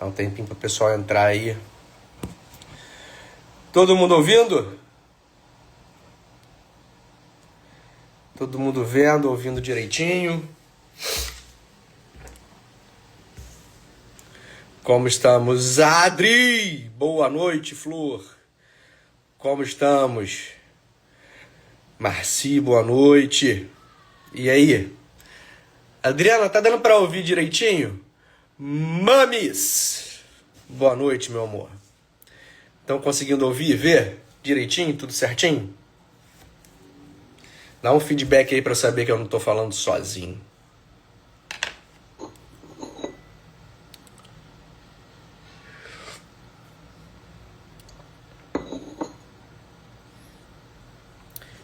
Dá um tempinho para o pessoal entrar aí. Todo mundo ouvindo? Todo mundo vendo, ouvindo direitinho? Como estamos? Adri! Boa noite, Flor. Como estamos? Marci, boa noite. E aí? Adriana, tá dando pra ouvir direitinho? Mamis! Boa noite, meu amor. Estão conseguindo ouvir e ver direitinho, tudo certinho? Dá um feedback aí pra eu saber que eu não tô falando sozinho.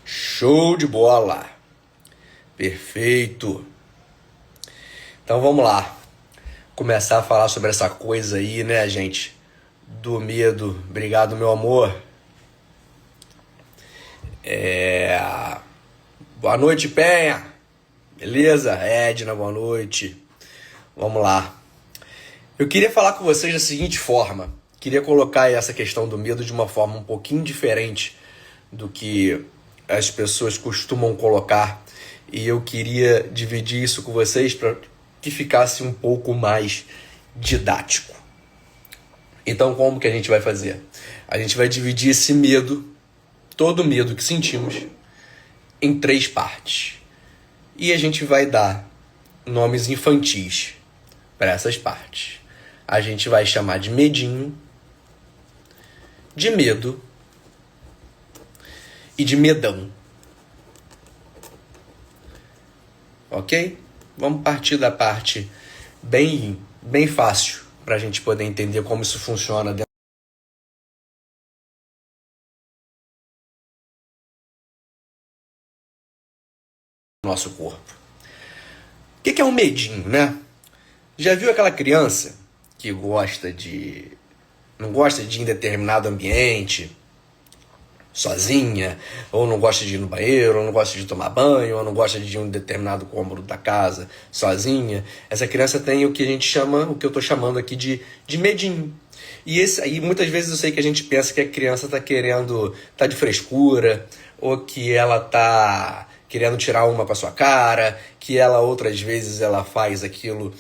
Show de bola! Perfeito! Então vamos lá. Começar a falar sobre essa coisa aí, né, gente? Do medo. Obrigado, meu amor. Boa noite, Penha. Beleza? Edna, boa noite. Vamos lá. Eu queria falar com vocês da seguinte forma. Queria colocar essa questão do medo de uma forma um pouquinho diferente do que as pessoas costumam colocar. E eu queria dividir isso com vocês para que ficasse um pouco mais didático. Então, como que a gente vai fazer? A gente vai dividir esse medo, todo medo que sentimos, em 3 partes. E a gente vai dar nomes infantis para essas partes. A gente vai chamar de medinho, de medo e de medão. Ok? Vamos partir da parte bem fácil para a gente poder entender como isso funciona dentro do nosso corpo. O que é um medinho, né? Já viu aquela criança que não gosta de ir em determinado ambiente sozinha, ou não gosta de ir no banheiro, ou não gosta de tomar banho, ou não gosta de ir em um determinado cômodo da casa sozinha? Essa criança tem o que a gente chama, o que eu estou chamando aqui de medinho. E aí muitas vezes eu sei que a gente pensa que a criança tá de frescura, ou que ela tá querendo tirar uma com a sua cara, que ela outras vezes ela faz aquilo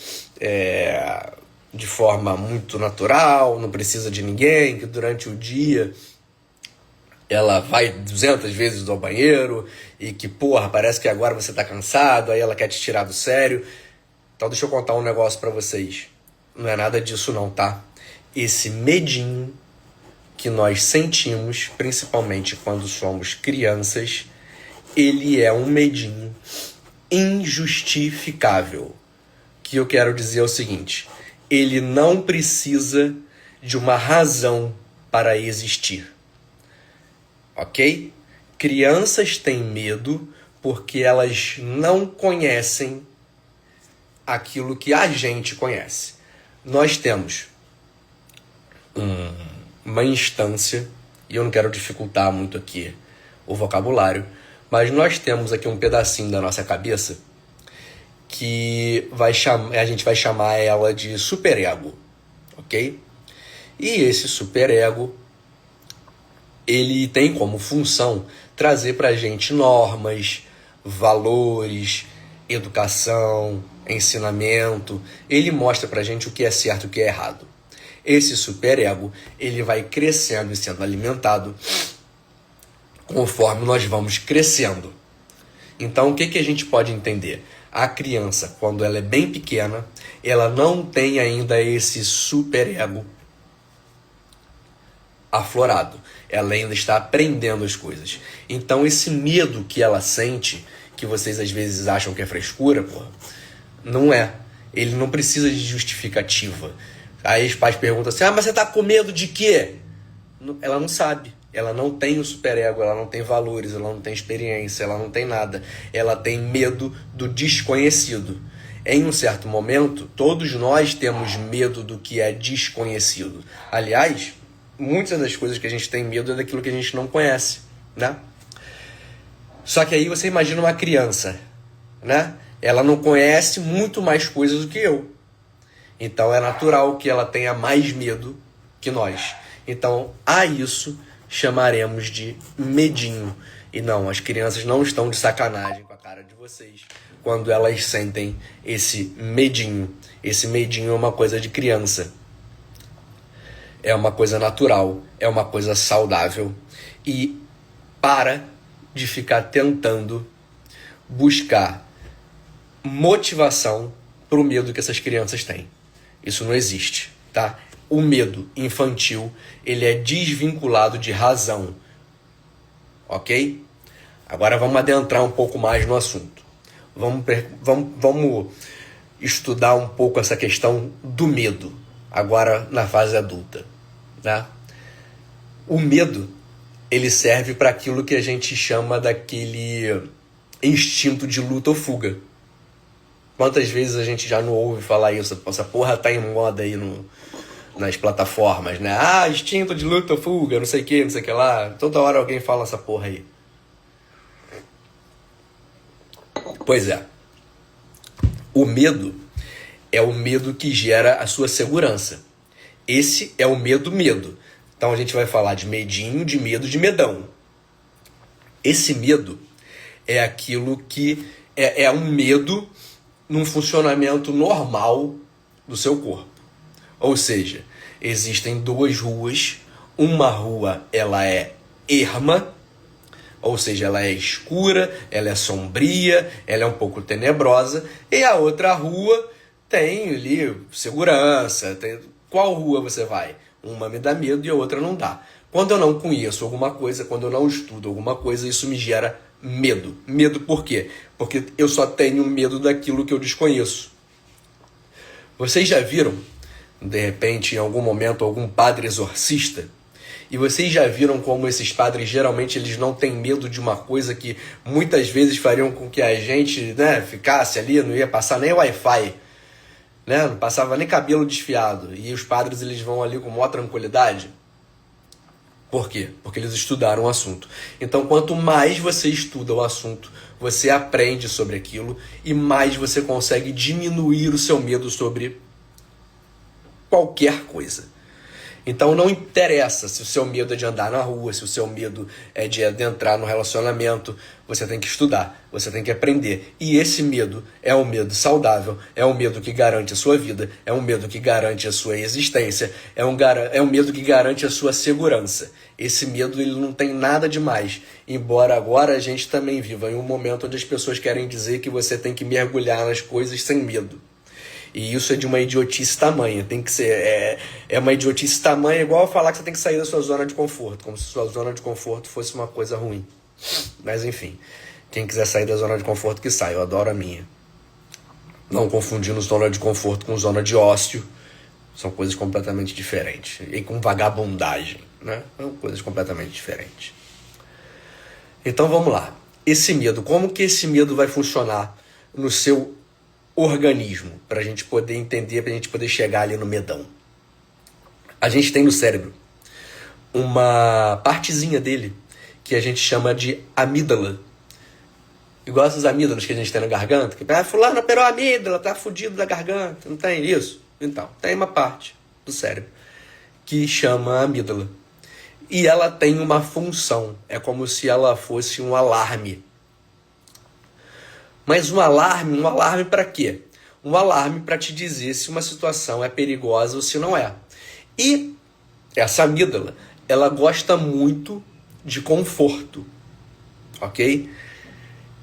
de forma muito natural, não precisa de ninguém, que durante o dia ela vai 200 vezes ao banheiro e que, parece que agora você tá cansado, aí ela quer te tirar do sério. Então deixa eu contar um negócio pra vocês. Não é nada disso não, tá? Esse medinho que nós sentimos, principalmente quando somos crianças, ele é um medinho injustificável. O que eu quero dizer é o seguinte: ele não precisa de uma razão para existir. Ok? Crianças têm medo porque elas não conhecem aquilo que a gente conhece. Nós temos uma instância, e eu não quero dificultar muito aqui o vocabulário, mas nós temos aqui um pedacinho da nossa cabeça que a gente vai chamar ela de superego, ok? E esse superego, ele tem como função trazer pra gente normas, valores, educação, ensinamento. Ele mostra pra gente o que é certo e o que é errado. Esse superego, ele vai crescendo e sendo alimentado conforme nós vamos crescendo. Então, o que a gente pode entender? A criança, quando ela é bem pequena, ela não tem ainda esse superego aflorado. Ela ainda está aprendendo as coisas. Então, esse medo que ela sente, que vocês às vezes acham que é frescura, não é. Ele não precisa de justificativa. Aí os pais perguntam assim: mas você tá com medo de quê? Ela não sabe. Ela não tem o superego, ela não tem valores, ela não tem experiência, ela não tem nada. Ela tem medo do desconhecido. Em um certo momento, todos nós temos medo do que é desconhecido. Aliás, muitas das coisas que a gente tem medo é daquilo que a gente não conhece, né? Só que aí você imagina uma criança, né? Ela não conhece muito mais coisas do que eu. Então é natural que ela tenha mais medo que nós. Então a isso chamaremos de medinho. E não, as crianças não estão de sacanagem com a cara de vocês quando elas sentem esse medinho. Esse medinho é uma coisa de criança. É uma coisa natural, é uma coisa saudável. E para de ficar tentando buscar motivação para o medo que essas crianças têm. Isso não existe, tá? O medo infantil, ele é desvinculado de razão, ok? Agora vamos adentrar um pouco mais no assunto. Vamos estudar um pouco essa questão do medo, agora na fase adulta, tá? O medo, ele serve para aquilo que a gente chama daquele instinto de luta ou fuga. Quantas vezes a gente já não ouve falar isso? Essa porra tá em moda aí nas plataformas, né? Ah, instinto de luta ou fuga, não sei o que, não sei o que lá. Toda hora alguém fala essa porra aí. Pois é. O medo é o medo que gera a sua segurança. Esse é o medo. Então a gente vai falar de medinho, de medo, de medão. Esse medo é aquilo que é um medo num funcionamento normal do seu corpo. Ou seja, existem duas ruas. Uma rua, ela é erma, ou seja, ela é escura, ela é sombria, ela é um pouco tenebrosa. E a outra rua tem ali segurança. Qual rua você vai? Uma me dá medo e a outra não dá. Quando eu não conheço alguma coisa, quando eu não estudo alguma coisa, isso me gera medo. Medo por quê? Porque eu só tenho medo daquilo que eu desconheço. Vocês já viram, de repente, em algum momento, algum padre exorcista? E vocês já viram como esses padres, geralmente, eles não têm medo de uma coisa que muitas vezes fariam com que a gente, né, ficasse ali, não ia passar nem Wi-Fi, né? Não passava nem cabelo desfiado. E os padres, eles vão ali com maior tranquilidade. Por quê? Porque eles estudaram o assunto. Então, quanto mais você estuda o assunto, você aprende sobre aquilo e mais você consegue diminuir o seu medo sobre qualquer coisa. Então, não interessa se o seu medo é de andar na rua, se o seu medo é de adentrar no relacionamento. Você tem que estudar, você tem que aprender. E esse medo é um medo saudável, é um medo que garante a sua vida, é um medo que garante a sua existência, é um medo que garante a sua segurança. Esse medo, ele não tem nada demais. Embora agora a gente também viva em um momento onde as pessoas querem dizer que você tem que mergulhar nas coisas sem medo. E isso é de uma idiotice tamanha. Tem que ser. É uma idiotice tamanha, igual falar que você tem que sair da sua zona de conforto, como se sua zona de conforto fosse uma coisa ruim. Mas enfim, quem quiser sair da zona de conforto, que saia. Eu adoro a minha. Não confundindo zona de conforto com zona de ócio. São coisas completamente diferentes. E com vagabundagem, né? São coisas completamente diferentes. Então vamos lá. Esse medo, como que esse medo vai funcionar no seu organismo, para a gente poder entender, para a gente poder chegar ali no medão? A gente tem no cérebro uma partezinha dele que a gente chama de amígdala. Igual essas amígdalas que a gente tem na garganta, que fulano operou a amígdala, tá fudido da garganta, não tem isso? Então, tem uma parte do cérebro que chama amígdala. E ela tem uma função, é como se ela fosse um alarme. Mas um alarme para quê? Um alarme para te dizer se uma situação é perigosa ou se não é. E essa amígdala, ela gosta muito de conforto, ok?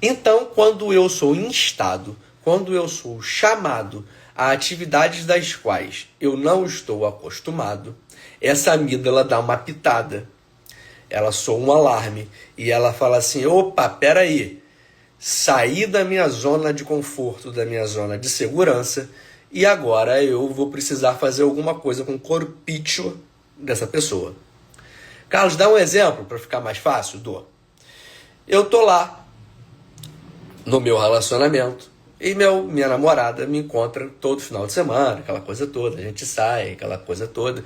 Então, quando eu sou instado, quando eu sou chamado a atividades das quais eu não estou acostumado, essa amígdala dá uma pitada. Ela soa um alarme e ela fala assim: opa, peraí. Saí da minha zona de conforto, da minha zona de segurança, e agora eu vou precisar fazer alguma coisa com o corpício dessa pessoa. Carlos, dá um exemplo para ficar mais fácil? Dou. Eu tô lá no meu relacionamento e minha namorada me encontra todo final de semana, aquela coisa toda, a gente sai, aquela coisa toda.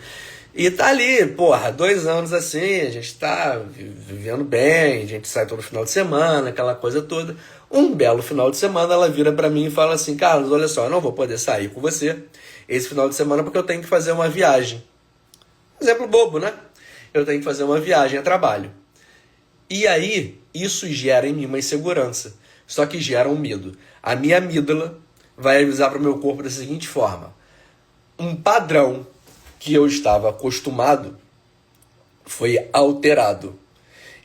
E tá ali, 2 anos assim, a gente tá vivendo bem, a gente sai todo final de semana, aquela coisa toda. Um belo final de semana ela vira pra mim e fala assim: Carlos, olha só, eu não vou poder sair com você esse final de semana porque eu tenho que fazer uma viagem. Exemplo bobo, né? Eu tenho que fazer uma viagem a trabalho. E aí, isso gera em mim uma insegurança. Só que gera um medo. A minha amígdala vai avisar para o meu corpo da seguinte forma. Um padrão que eu estava acostumado foi alterado.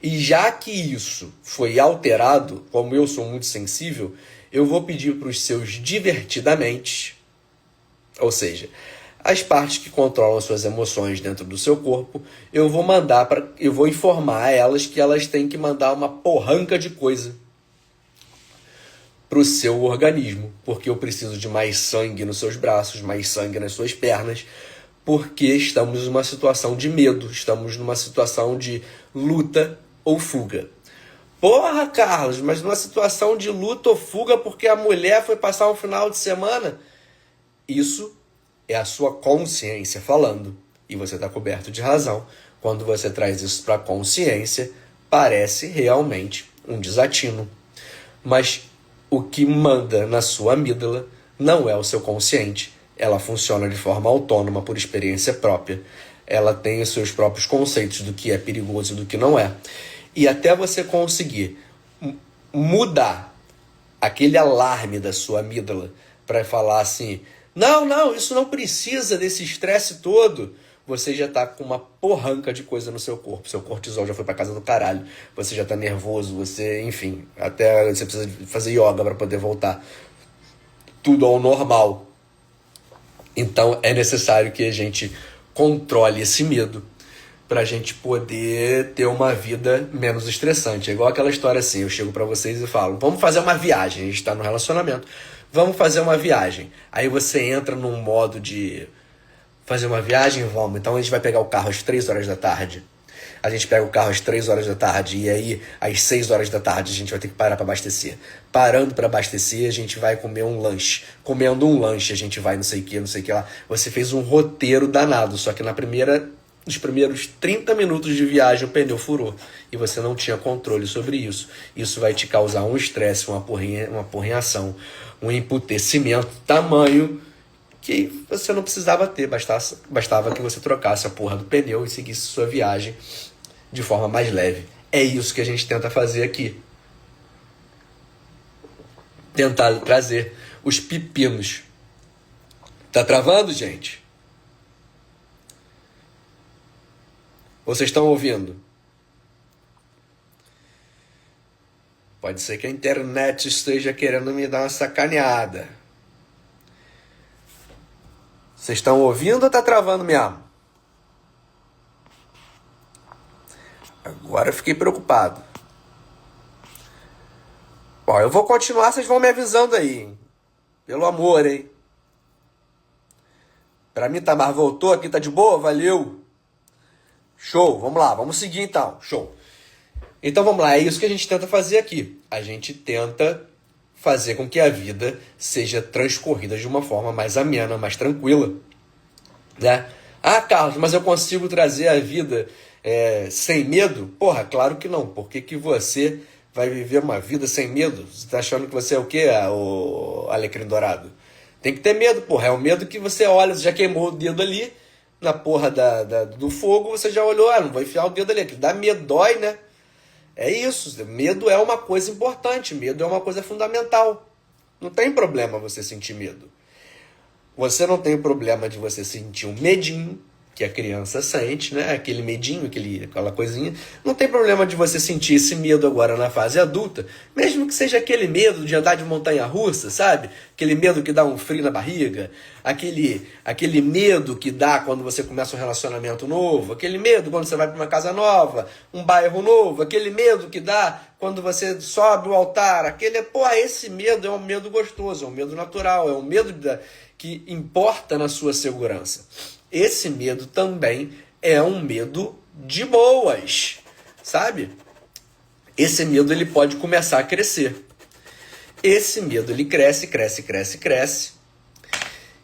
E já que isso foi alterado, como eu sou muito sensível, eu vou pedir para os seus divertidamente, ou seja, as partes que controlam as suas emoções dentro do seu corpo, eu vou informar a elas que elas têm que mandar uma porranca de coisa para o seu organismo, porque eu preciso de mais sangue nos seus braços, mais sangue nas suas pernas, porque estamos numa situação de medo, estamos numa situação de luta ou fuga. Porra, Carlos, mas numa situação de luta ou fuga porque a mulher foi passar um final de semana? Isso é a sua consciência falando. E você está coberto de razão. Quando você traz isso para a consciência, parece realmente um desatino. Mas o que manda na sua amígdala não é o seu consciente. Ela funciona de forma autônoma, por experiência própria. Ela tem os seus próprios conceitos do que é perigoso e do que não é. E até você conseguir mudar aquele alarme da sua amígdala para falar assim, não, isso não precisa desse estresse todo, você já tá com uma porranca de coisa no seu corpo. Seu cortisol já foi pra casa do caralho. Você já tá nervoso, você, enfim, até você precisa fazer yoga para poder voltar tudo ao normal. Então é necessário que a gente controle esse medo pra gente poder ter uma vida menos estressante. É igual aquela história assim, eu chego pra vocês e falo, vamos fazer uma viagem, a gente tá no relacionamento, vamos fazer uma viagem. Aí você entra num modo de fazer uma viagem, vamos, então a gente vai pegar o carro às 3 horas da tarde. A gente pega o carro às 3 horas da tarde e aí às 6 horas da tarde a gente vai ter que parar para abastecer. Parando para abastecer, a gente vai comer um lanche. Comendo um lanche, a gente vai não sei o que lá. Você fez um roteiro danado, só que nos primeiros 30 minutos de viagem o pneu furou e você não tinha controle sobre isso. Isso vai te causar um estresse, uma porrinhação, um emputecimento tamanho que você não precisava ter, bastava que você trocasse a porra do pneu e seguisse sua viagem de forma mais leve. É isso que a gente tenta fazer aqui. Tentar trazer os pepinos. Tá travando, gente? Vocês estão ouvindo? Pode ser que a internet esteja querendo me dar uma sacaneada. Vocês estão ouvindo ou tá travando mesmo? Agora eu fiquei preocupado. Bom, eu vou continuar, vocês vão me avisando aí, hein? Pelo amor, hein? Pra mim, Tamar, voltou aqui, tá de boa? Valeu! Show, vamos lá, vamos seguir então. Show. Então vamos lá, é isso que a gente tenta fazer aqui. A gente tenta fazer com que a vida seja transcorrida de uma forma mais amena, mais tranquila, né? Ah, Carlos, mas eu consigo trazer a vida sem medo? Porra, claro que não. Por que você vai viver uma vida sem medo? Você tá achando que você é o quê? O alecrim dourado? Tem que ter medo, porra. É o medo que você olha, você já queimou o dedo ali na porra do fogo, você já olhou, não vou enfiar o dedo ali. Dá medo, dói, né? É isso, medo é uma coisa importante, medo é uma coisa fundamental. Não tem problema você sentir medo. Você não tem problema de você sentir um medinho, que a criança sente, né? Aquele medinho, aquela coisinha. Não tem problema de você sentir esse medo agora na fase adulta, mesmo que seja aquele medo de andar de montanha-russa, sabe? Aquele medo que dá um frio na barriga, aquele medo que dá quando você começa um relacionamento novo, aquele medo quando você vai para uma casa nova, um bairro novo, aquele medo que dá quando você sobe o altar, esse medo é um medo gostoso, é um medo natural, é um medo que importa na sua segurança. Esse medo também é um medo de boas, sabe? Esse medo ele pode começar a crescer. Esse medo ele cresce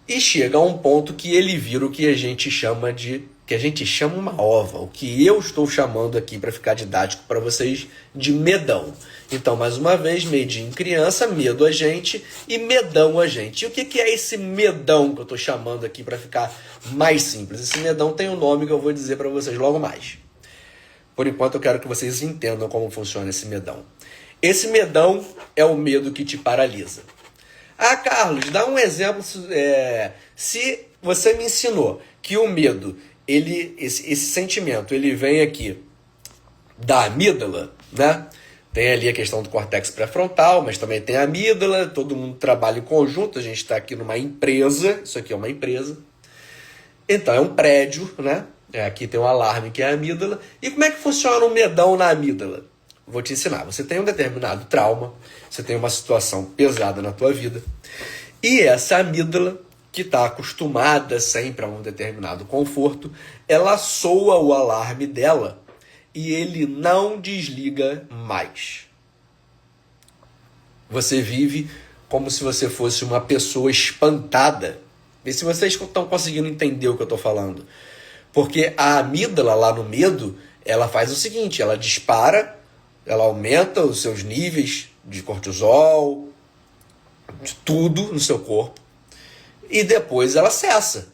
e chega a um ponto que ele vira o que a gente chama de que a gente chama uma ova, o que eu estou chamando aqui para ficar didático para vocês de medão. Então, mais uma vez, medinho criança, medo a gente e medão a gente. E o que é esse medão que eu estou chamando aqui para ficar mais simples? Esse medão tem um nome que eu vou dizer para vocês logo mais. Por enquanto, eu quero que vocês entendam como funciona esse medão. Esse medão é o medo que te paralisa. Ah, Carlos, dá um exemplo. Se você me ensinou que o medo, esse sentimento, ele vem aqui da amígdala, né? Tem ali a questão do córtex pré-frontal, mas também tem a amígdala, todo mundo trabalha em conjunto, a gente está aqui numa empresa, isso aqui é uma empresa. Então, é um prédio, né? Aqui tem um alarme que é a amígdala. E como é que funciona o medão na amígdala? Vou te ensinar. Você tem um determinado trauma, você tem uma situação pesada na tua vida, e essa amígdala, que está acostumada sempre a um determinado conforto, ela soa o alarme dela e ele não desliga mais. Você vive como se você fosse uma pessoa espantada. Vê se vocês estão conseguindo entender o que eu estou falando. Porque a amígdala lá no medo, ela faz o seguinte, ela dispara, ela aumenta os seus níveis de cortisol, de tudo no seu corpo, e depois ela cessa.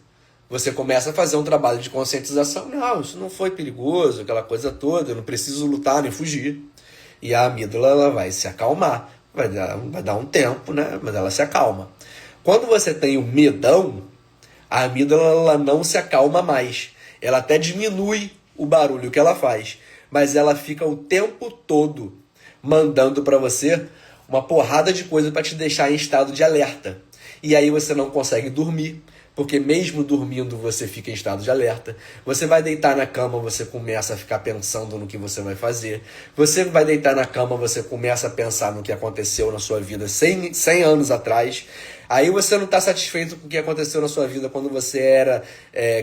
Você começa a fazer um trabalho de conscientização. Não, isso não foi perigoso, aquela coisa toda, eu não preciso lutar nem fugir. E a amígdala ela vai se acalmar. Vai dar um tempo, né? Mas ela se acalma. Quando você tem o medão, a amígdala ela não se acalma mais. Ela até diminui o barulho que ela faz, mas ela fica o tempo todo mandando para você uma porrada de coisa para te deixar em estado de alerta. E aí você não consegue dormir, porque mesmo dormindo você fica em estado de alerta. Você vai deitar na cama, você começa a ficar pensando no que você vai fazer. Você vai deitar na cama, você começa a pensar no que aconteceu na sua vida 100 anos atrás. Aí você não está satisfeito com o que aconteceu na sua vida quando você era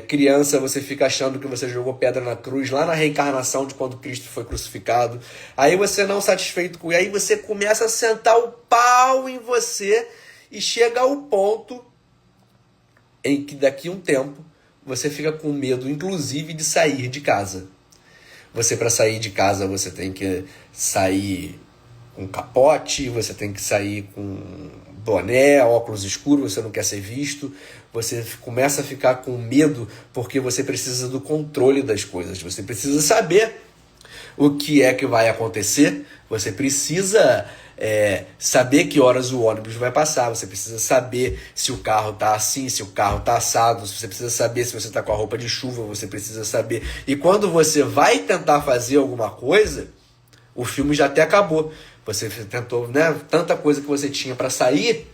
criança, você fica achando que você jogou pedra na cruz, lá na reencarnação de quando Cristo foi crucificado. Aí você não satisfeito com... Aí você começa a sentar o pau em você e chega ao ponto em que daqui a um tempo você fica com medo, inclusive, de sair de casa. Você, para sair de casa, você tem que sair com capote, você tem que sair com boné, óculos escuros, você não quer ser visto, você começa a ficar com medo porque você precisa do controle das coisas, você precisa saber o que é que vai acontecer, você precisa saber que horas o ônibus vai passar, você precisa saber se o carro está assim, se o carro está assado, você precisa saber se você está com a roupa de chuva, você precisa saber. E quando você vai tentar fazer alguma coisa, o filme já até acabou. Você tentou, né, tanta coisa que você tinha para sair,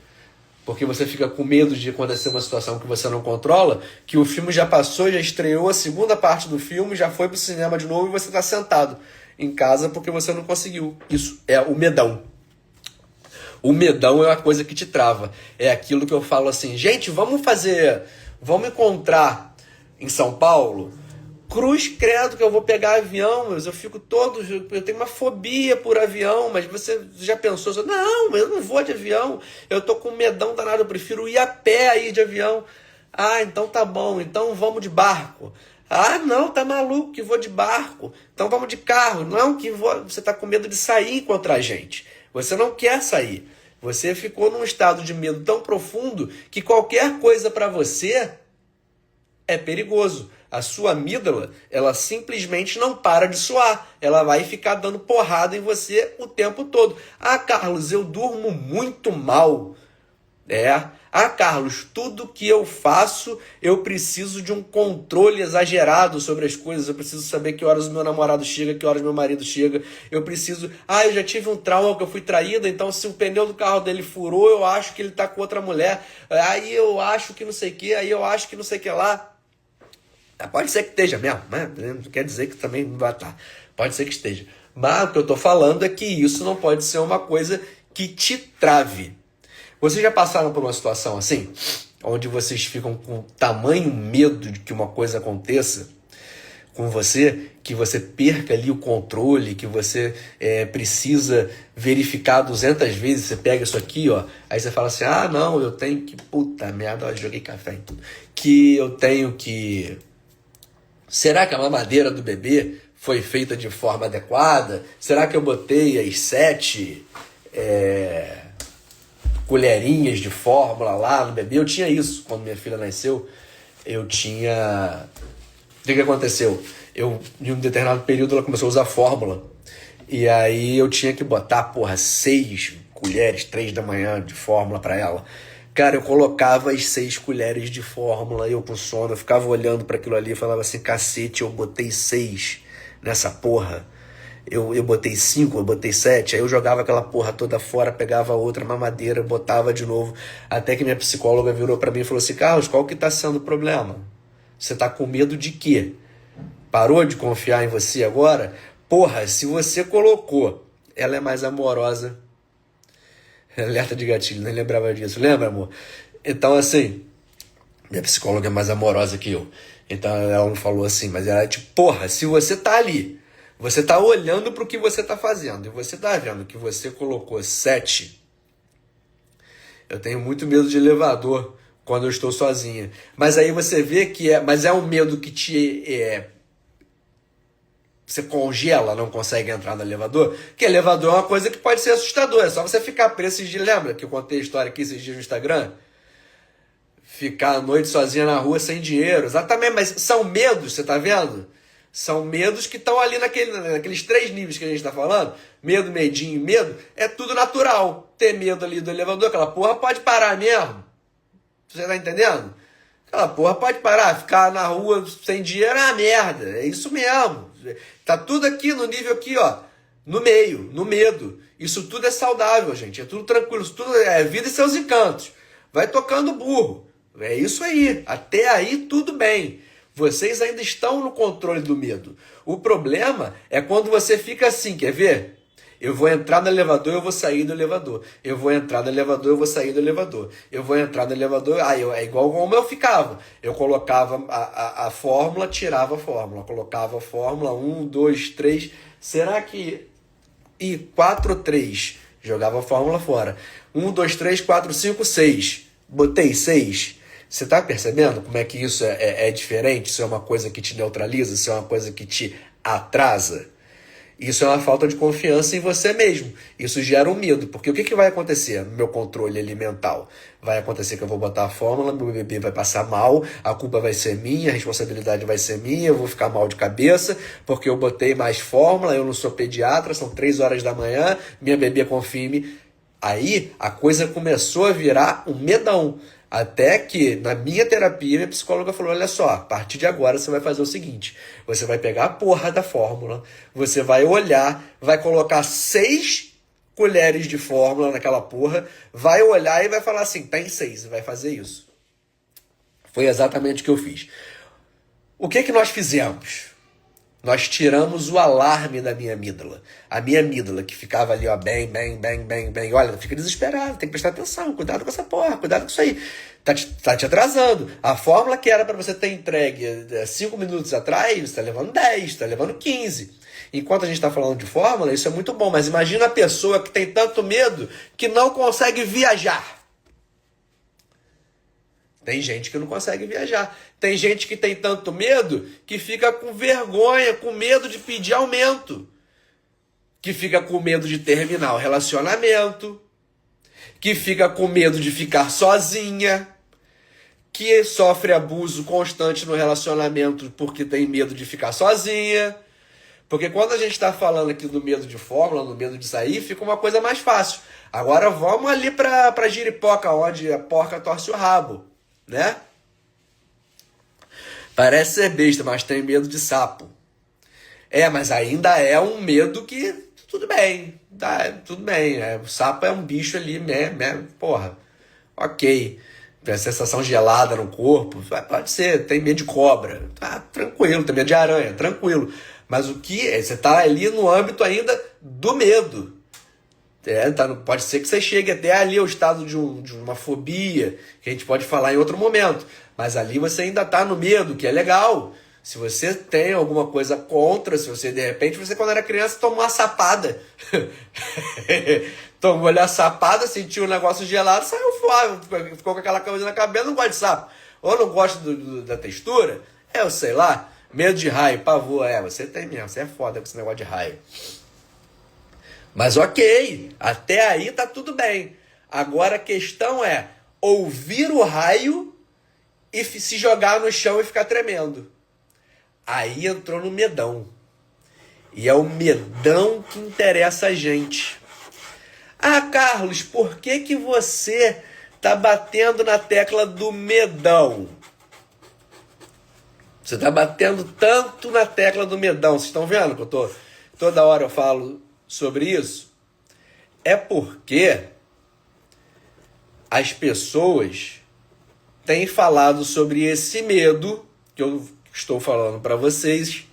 porque você fica com medo de acontecer uma situação que você não controla, que o filme já passou, já estreou a segunda parte do filme, já foi pro cinema de novo e você está sentado em casa porque você não conseguiu. Isso é o medão. O medão é uma coisa que te trava. É aquilo que eu falo assim, gente, vamos encontrar em São Paulo? Cruz credo que eu vou pegar avião, mas eu tenho uma fobia por avião, mas você já pensou assim, não, eu não vou de avião, eu tô com medão danado, eu prefiro ir a pé aí de avião. Ah, então tá bom, então vamos de barco. Ah, não, tá maluco que vou de barco, então vamos de carro. Não, você tá com medo de sair contra a gente, você não quer sair. Você ficou num estado de medo tão profundo que qualquer coisa para você é perigoso. A sua amígdala, ela simplesmente não para de suar. Ela vai ficar dando porrada em você o tempo todo. Ah, Carlos, eu durmo muito mal. Ah, Carlos, tudo que eu faço, eu preciso de um controle exagerado sobre as coisas. Eu preciso saber que horas o meu namorado chega, que horas meu marido chega. Eu já tive um trauma que eu fui traída, então se o pneu do carro dele furou, eu acho que ele tá com outra mulher. Aí eu acho que não sei o que, aí eu acho que não sei o que lá. Pode ser que esteja mesmo, né? Não quer dizer que também não vai estar. Pode ser que esteja. Mas o que eu tô falando é que isso não pode ser uma coisa que te trave. Vocês já passaram por uma situação assim? Onde vocês ficam com tamanho medo de que uma coisa aconteça com você, que você perca ali o controle, que você precisa verificar 200 vezes, você pega isso aqui, ó, aí você fala assim, ah, não, eu tenho que, puta merda, eu joguei café em tudo, que eu tenho que, Será que a mamadeira do bebê foi feita de forma adequada? Será que eu botei as 7 colherinhas de fórmula lá no bebê? Eu tinha isso quando minha filha nasceu. Eu tinha... O que aconteceu? Em um determinado período, ela começou a usar fórmula. E aí eu tinha que botar, 6 colheres, 3 da manhã de fórmula pra ela. Cara, eu colocava as 6 colheres de fórmula, eu com sono, eu ficava olhando para aquilo ali e falava assim, cacete, eu botei 6 nessa porra. Eu botei 5, eu botei 7, aí eu jogava aquela porra toda fora, pegava outra mamadeira, botava de novo, até que minha psicóloga virou para mim e falou assim, Carlos, qual que tá sendo o problema? Você tá com medo de quê? Parou de confiar em você agora? Porra, se você colocou, ela é mais amorosa. Alerta de gatilho, nem lembrava disso. Lembra, amor? Então, assim, minha psicóloga é mais amorosa que eu. Então, ela não falou assim, mas ela é tipo, porra, se você tá ali, você tá olhando pro que você tá fazendo, e você tá vendo que você colocou 7, eu tenho muito medo de elevador quando eu estou sozinha. Mas aí você vê que mas é um medo que você congela, não consegue entrar no elevador, que elevador é uma coisa que pode ser assustadora, é só você ficar preso esses dias, lembra que eu contei a história aqui esses dias no Instagram? Ficar à noite sozinha na rua sem dinheiro, exatamente, mas são medos, você tá vendo? São medos que estão ali naqueles 3 níveis que a gente tá falando, medo, medinho e medo, é tudo natural, ter medo ali do elevador, aquela porra pode parar mesmo, você tá entendendo? Aquela porra pode parar, ficar na rua sem dinheiro é uma merda, é isso mesmo. Tá tudo aqui no nível aqui, ó, no meio, no medo. Isso tudo é saudável, gente, é tudo tranquilo, isso tudo é vida e seus encantos. Vai tocando burro, é isso aí, até aí tudo bem. Vocês ainda estão no controle do medo. O problema é quando você fica assim, quer ver? Eu vou entrar no elevador, eu vou sair do elevador. Eu vou entrar no elevador, eu vou sair do elevador. Eu vou entrar no elevador, é igual como eu ficava. Eu colocava a fórmula, tirava a fórmula. Colocava a fórmula, 1, 2, 3. Será que... 4, 3. Jogava a fórmula fora. 1, 2, 3, 4, 5, 6. Botei 6. Você tá percebendo como é que isso é diferente? Isso é uma coisa que te neutraliza? Isso é uma coisa que te atrasa? Isso é uma falta de confiança em você mesmo. Isso gera um medo, porque o que vai acontecer no meu controle alimentar? Vai acontecer que eu vou botar a fórmula, meu bebê vai passar mal, a culpa vai ser minha, a responsabilidade vai ser minha, eu vou ficar mal de cabeça, porque eu botei mais fórmula, eu não sou pediatra, são 3 horas da manhã, minha bebê confia em mim. Aí a coisa começou a virar um medão. Até que, na minha terapia, minha psicóloga falou, olha só, a partir de agora você vai fazer o seguinte, você vai pegar a porra da fórmula, você vai olhar, vai colocar 6 colheres de fórmula naquela porra, vai olhar e vai falar assim, tem 6, vai fazer isso. Foi exatamente o que eu fiz. O que nós fizemos? Nós tiramos o alarme da minha amígdala. A minha amígdala que ficava ali, ó, bem. Olha, fica desesperado, tem que prestar atenção, cuidado com essa porra, cuidado com isso aí. Tá te atrasando. A fórmula que era para você ter entregue 5 minutos atrás, você tá levando 10, tá levando 15. Enquanto a gente está falando de fórmula, isso é muito bom, mas imagina a pessoa que tem tanto medo que não consegue viajar. Tem gente que não consegue viajar. Tem gente que tem tanto medo que fica com vergonha, com medo de pedir aumento. Que fica com medo de terminar o relacionamento. Que fica com medo de ficar sozinha. Que sofre abuso constante no relacionamento porque tem medo de ficar sozinha. Porque quando a gente está falando aqui do medo de fórmula, do medo de sair, fica uma coisa mais fácil. Agora vamos ali para Jeripoca, onde a porca torce o rabo. Né? Parece ser besta, mas tem medo de sapo. Mas ainda é um medo que tudo bem, tudo bem. O sapo é um bicho ali, porra, ok. Tem a sensação gelada no corpo, pode ser. Tem medo de cobra, tá tranquilo. Tem medo de aranha, tranquilo. Mas o que você tá ali no âmbito ainda do medo. Pode ser que você chegue até ali ao estado de uma fobia, que a gente pode falar em outro momento. Mas ali você ainda está no medo, que é legal. Se você tem alguma coisa contra, se você, de repente, você quando era criança tomou uma sapada. Tomou ali a sapada, sentiu um negócio gelado, saiu fora, ficou com aquela coisa na cabeça, não gosta de sapo. Ou não gosta da textura, eu sei lá. Medo de raio, pavor, você tem mesmo, você é foda com esse negócio de raio. Mas ok, até aí tá tudo bem. Agora a questão é ouvir o raio e se jogar no chão e ficar tremendo. Aí entrou no medão. E é o medão que interessa a gente. Ah, Carlos, por que que você tá batendo na tecla do medão? Você tá batendo tanto na tecla do medão. Vocês estão vendo que toda hora eu falo sobre isso? É porque as pessoas têm falado sobre esse medo que eu estou falando para vocês,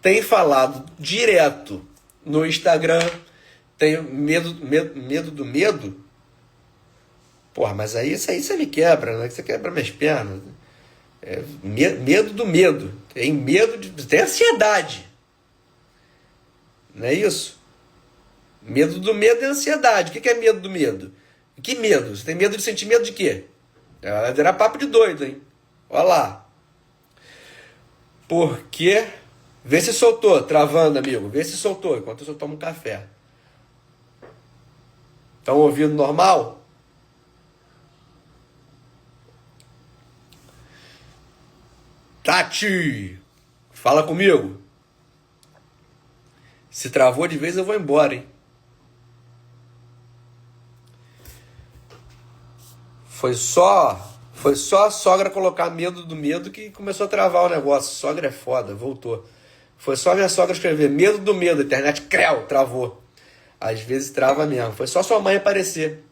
têm falado direto no Instagram, tem medo do medo. Porra, mas aí isso aí você me quebra, né? Você quebra minhas pernas. Medo do medo. Tem medo tem ansiedade. Não é isso? Medo do medo é ansiedade. O que é medo do medo? Que medo? Você tem medo de sentir medo de quê? Vai virar papo de doido, hein? Olha lá. Porque... Vê se soltou, travando, amigo. Vê se soltou, enquanto eu tomo um café. Estão ouvindo normal? Tati! Fala comigo. Se travou de vez, eu vou embora, hein? Foi só a sogra colocar medo do medo que começou a travar o negócio. Sogra é foda, voltou. Foi só a minha sogra escrever medo do medo, a internet, creu, travou. Às vezes trava mesmo. Foi só sua mãe aparecer.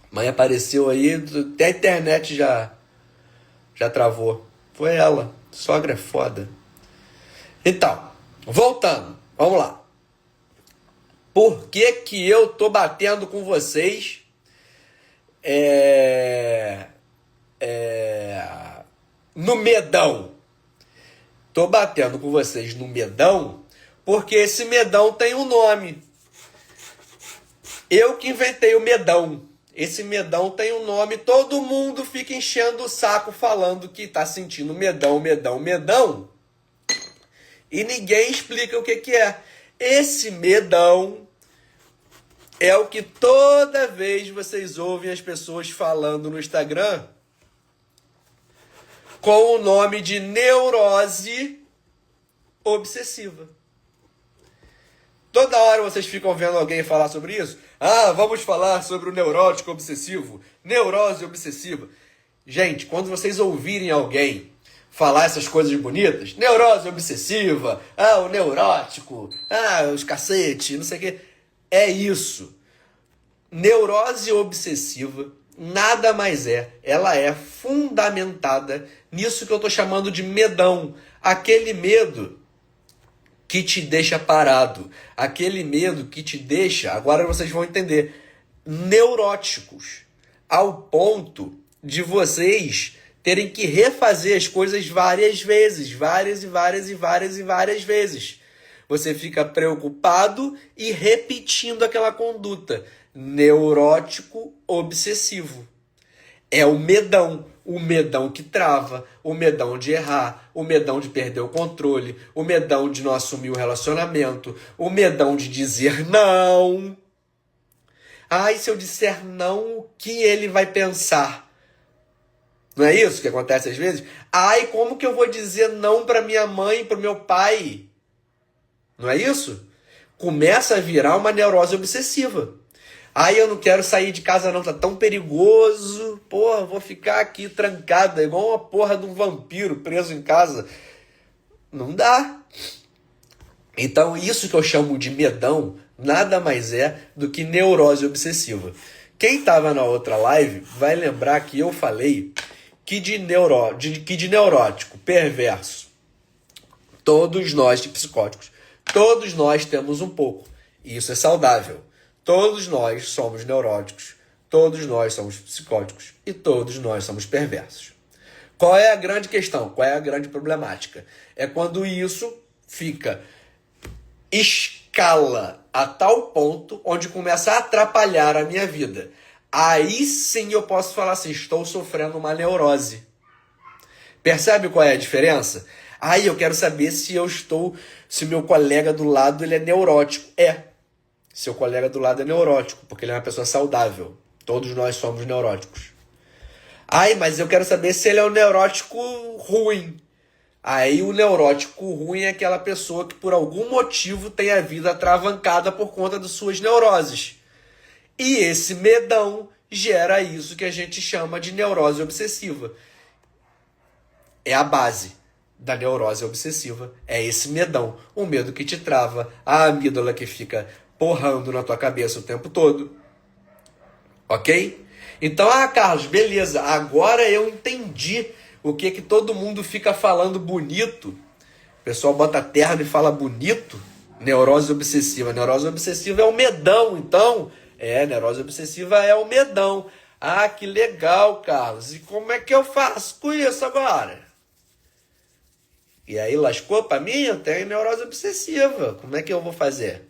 Mãe apareceu aí, até a internet já travou. Foi ela. Sogra é foda. Então, voltando. Vamos lá. Por que que eu tô batendo com vocês no medão? Tô batendo com vocês no medão porque esse medão tem um nome. Eu que inventei o medão. Esse medão tem um nome. Todo mundo fica enchendo o saco falando que tá sentindo medão, medão, medão. E ninguém explica o que que é. Esse medão é o que toda vez vocês ouvem as pessoas falando no Instagram com o nome de neurose obsessiva. Toda hora vocês ficam vendo alguém falar sobre isso. Ah, vamos falar sobre o neurótico obsessivo. Neurose obsessiva. Gente, quando vocês ouvirem alguém falar essas coisas bonitas, neurose obsessiva, o neurótico, os cacete, não sei o quê. É isso. Neurose obsessiva nada mais é. Ela é fundamentada nisso que eu tô chamando de medão. Aquele medo que te deixa parado. Aquele medo que te deixa, agora vocês vão entender, neuróticos. Ao ponto de vocês terem que refazer as coisas várias vezes. Várias e várias e várias e várias vezes. Você fica preocupado e repetindo aquela conduta. Neurótico obsessivo. É o medão que trava, o medão de errar, o medão de perder o controle, o medão de não assumir o relacionamento, o medão de dizer não. Ai, se eu disser não, o que ele vai pensar? Não é isso que acontece às vezes? Ai, como que eu vou dizer não para minha mãe, para o meu pai? Não é isso? Começa a virar uma neurose obsessiva. Ai, eu não quero sair de casa não, tá tão perigoso. Porra, vou ficar aqui trancada, igual uma porra de um vampiro preso em casa. Não dá. Então, isso que eu chamo de medão, nada mais é do que neurose obsessiva. Quem estava na outra live vai lembrar que eu falei que de neurótico, perverso, todos nós de psicóticos, todos nós temos um pouco. E isso é saudável. Todos nós somos neuróticos, todos nós somos psicóticos e todos nós somos perversos. Qual é a grande questão? Qual é a grande problemática? É quando isso escala a tal ponto onde começa a atrapalhar a minha vida. Aí sim eu posso falar assim, estou sofrendo uma neurose. Percebe qual é a diferença? Aí eu quero saber se o meu colega do lado ele é neurótico. Seu colega do lado é neurótico, porque ele é uma pessoa saudável. Todos nós somos neuróticos. Ai, mas eu quero saber se ele é um neurótico ruim. Aí o neurótico ruim é aquela pessoa que por algum motivo tem a vida atravancada por conta das suas neuroses. E esse medão gera isso que a gente chama de neurose obsessiva. É a base da neurose obsessiva. É esse medão. O medo que te trava, a amígdala que fica porrando na tua cabeça o tempo todo. Ok? Então, Carlos, beleza. Agora eu entendi o que todo mundo fica falando bonito. O pessoal bota terno e fala bonito. Neurose obsessiva. Neurose obsessiva é o medão, então. Neurose obsessiva é o medão. Ah, que legal, Carlos. E como é que eu faço com isso agora? E aí, lascou pra mim? Eu tenho neurose obsessiva. Como é que eu vou fazer?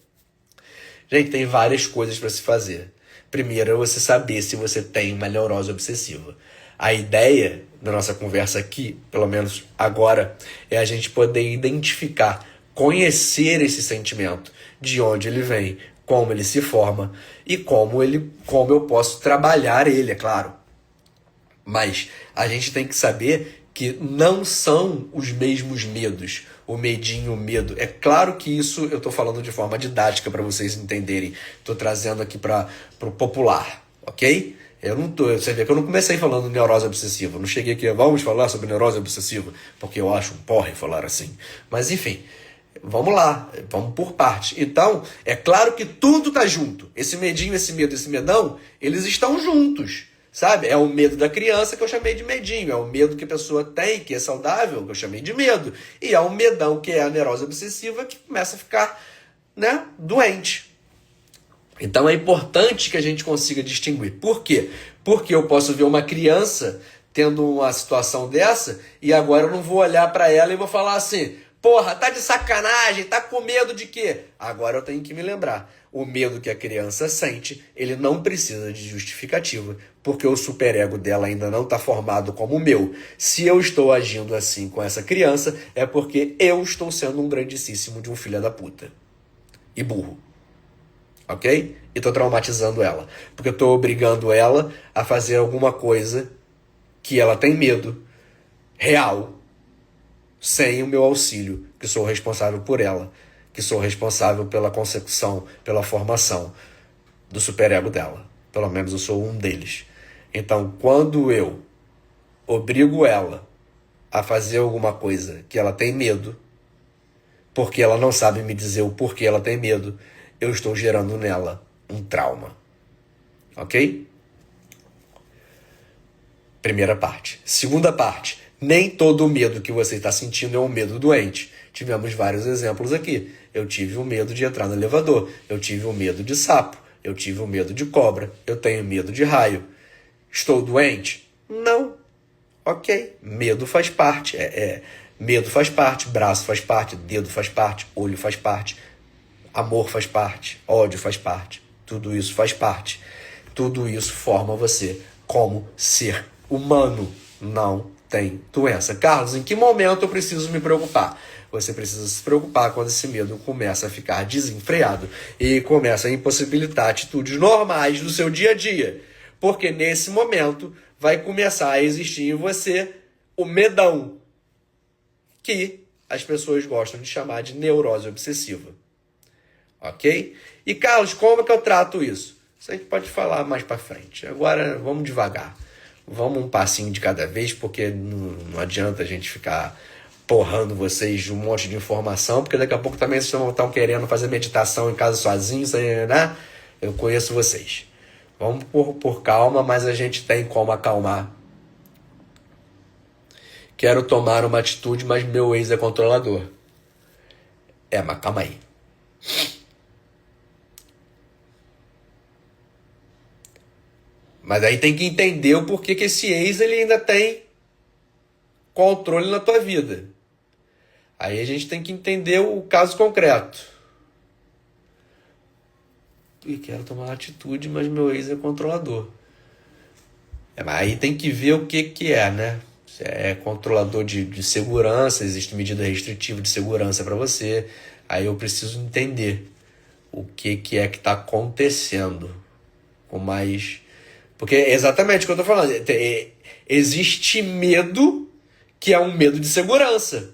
Gente, tem várias coisas para se fazer. Primeiro é você saber se você tem uma neurose obsessiva. A ideia da nossa conversa aqui, pelo menos agora, é a gente poder identificar, conhecer esse sentimento, de onde ele vem, como ele se forma e como eu posso trabalhar ele, é claro. Mas a gente tem que saber que não são os mesmos medos. O medinho, o medo. É claro que isso eu estou falando de forma didática para vocês entenderem. Estou trazendo aqui para o popular, ok? Você vê que eu não comecei falando neurose obsessiva. Não cheguei aqui, vamos falar sobre neurose obsessiva, porque eu acho um porre falar assim. Mas enfim, vamos lá, vamos por parte. Então, é claro que tudo tá junto. Esse medinho, esse medo, esse medão, eles estão juntos. Sabe? É o medo da criança que eu chamei de medinho. É o medo que a pessoa tem, que é saudável, que eu chamei de medo. E é o medão, que é a neurose obsessiva, que começa a ficar, doente. Então é importante que a gente consiga distinguir. Por quê? Porque eu posso ver uma criança tendo uma situação dessa e agora eu não vou olhar para ela e vou falar assim: porra, tá de sacanagem, tá com medo de quê? Agora eu tenho que me lembrar. O medo que a criança sente, ele não precisa de justificativa, porque o superego dela ainda não está formado como o meu. Se eu estou agindo assim com essa criança, é porque eu estou sendo um grandíssimo de um filho da puta. E burro. Ok? E estou traumatizando ela. Porque eu estou obrigando ela a fazer alguma coisa que ela tem medo, real, sem o meu auxílio, que sou responsável por ela, que sou responsável pela consecução, pela formação do superego dela. Pelo menos eu sou um deles. Então, quando eu obrigo ela a fazer alguma coisa que ela tem medo, porque ela não sabe me dizer o porquê ela tem medo, eu estou gerando nela um trauma. Ok? Primeira parte. Segunda parte. Nem todo o medo que você está sentindo é um medo doente. Tivemos vários exemplos aqui. Eu tive o medo de entrar no elevador. Eu tive o medo de sapo. Eu tive o medo de cobra. Eu tenho medo de raio. Estou doente? Não. Ok. Medo faz parte. Medo faz parte. Braço faz parte. Dedo faz parte. Olho faz parte. Amor faz parte. Ódio faz parte. Tudo isso faz parte. Tudo isso forma você como ser humano. Não tem doença. Carlos, em que momento eu preciso me preocupar? Você precisa se preocupar quando esse medo começa a ficar desenfreado e começa a impossibilitar atitudes normais do seu dia a dia. Porque nesse momento vai começar a existir em você o medão, que as pessoas gostam de chamar de neurose obsessiva. Ok? E Carlos, como é que eu trato isso? Isso a gente pode falar mais para frente. Agora vamos devagar. Vamos um passinho de cada vez, porque não adianta a gente ficar porrando vocês de um monte de informação, porque daqui a pouco também vocês estão querendo fazer meditação em casa sozinhos, né? Eu conheço vocês. Vamos por calma, mas a gente tem como acalmar. Quero tomar uma atitude, mas meu ex é controlador. Mas calma aí. Mas aí tem que entender o porquê que esse ex ele ainda tem controle na tua vida. Aí a gente tem que entender o caso concreto. E quero tomar uma atitude, mas meu ex é controlador. Mas aí tem que ver o que é, né? Você é controlador de segurança, existe medida restritiva de segurança para você. Aí eu preciso entender o que é que está acontecendo com mais... Porque é exatamente o que eu estou falando. Existe medo que é um medo de segurança.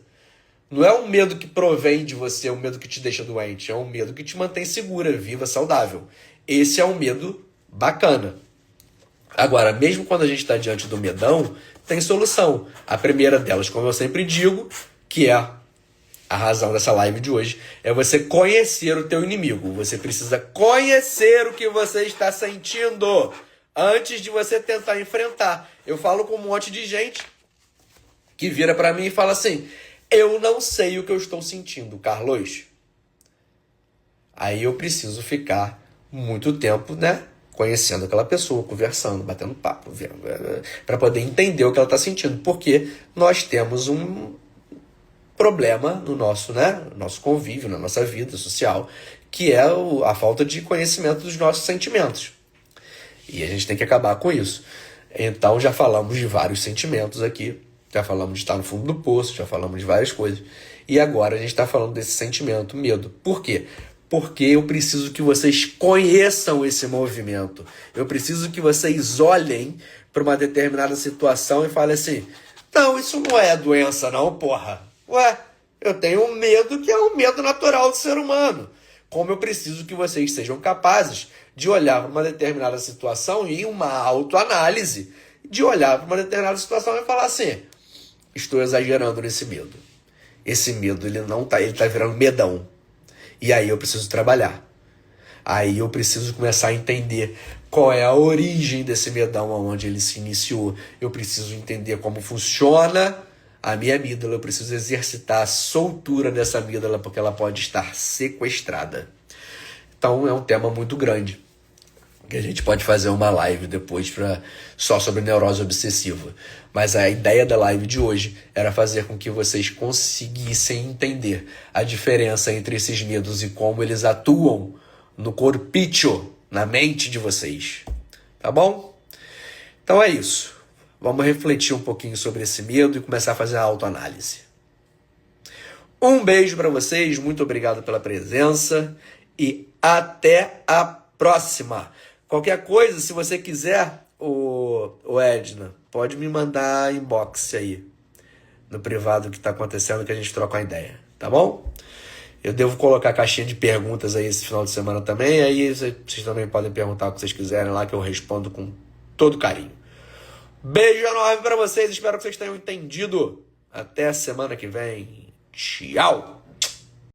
Não é um medo que provém de você, é um medo que te deixa doente. É um medo que te mantém segura, viva, saudável. Esse é um medo bacana. Agora, mesmo quando a gente está diante do medão, tem solução. A primeira delas, como eu sempre digo, que é a razão dessa live de hoje, é você conhecer o teu inimigo. Você precisa conhecer o que você está sentindo antes de você tentar enfrentar. Eu falo com um monte de gente que vira para mim e fala assim: eu não sei o que eu estou sentindo, Carlos. Aí eu preciso ficar muito tempo, né, conhecendo aquela pessoa, conversando, batendo papo, para poder entender o que ela está sentindo. Porque nós temos um problema no nosso, né, nosso convívio, na nossa vida social, que é a falta de conhecimento dos nossos sentimentos. E a gente tem que acabar com isso. Então já falamos de vários sentimentos aqui. Já falamos de estar no fundo do poço, já falamos de várias coisas. E agora a gente está falando desse sentimento, medo. Por quê? Porque eu preciso que vocês conheçam esse movimento. Eu preciso que vocês olhem para uma determinada situação e falem assim: não, isso não é doença não, porra. Ué, eu tenho um medo que é um medo natural do ser humano. Como eu preciso que vocês sejam capazes de olhar para uma determinada situação e uma autoanálise, de olhar para uma determinada situação e falar assim: estou exagerando nesse medo. Esse medo, ele tá virando medão. E aí eu preciso trabalhar. Aí eu preciso começar a entender qual é a origem desse medão, aonde ele se iniciou. Eu preciso entender como funciona a minha amígdala. Eu preciso exercitar a soltura dessa amígdala, porque ela pode estar sequestrada. Então é um tema muito grande, que a gente pode fazer uma live depois só sobre neurose obsessiva. Mas a ideia da live de hoje era fazer com que vocês conseguissem entender a diferença entre esses medos e como eles atuam no corpício, na mente de vocês. Tá bom? Então é isso. Vamos refletir um pouquinho sobre esse medo e começar a fazer a autoanálise. Um beijo para vocês, muito obrigado pela presença e até a próxima. Qualquer coisa, se você quiser, o Edna, pode me mandar inbox aí, no privado, que está acontecendo, que a gente troca uma ideia, tá bom? Eu devo colocar caixinha de perguntas aí esse final de semana também, aí vocês também podem perguntar o que vocês quiserem lá, que eu respondo com todo carinho. Beijo enorme para vocês, espero que vocês tenham entendido. Até a semana que vem. Tchau!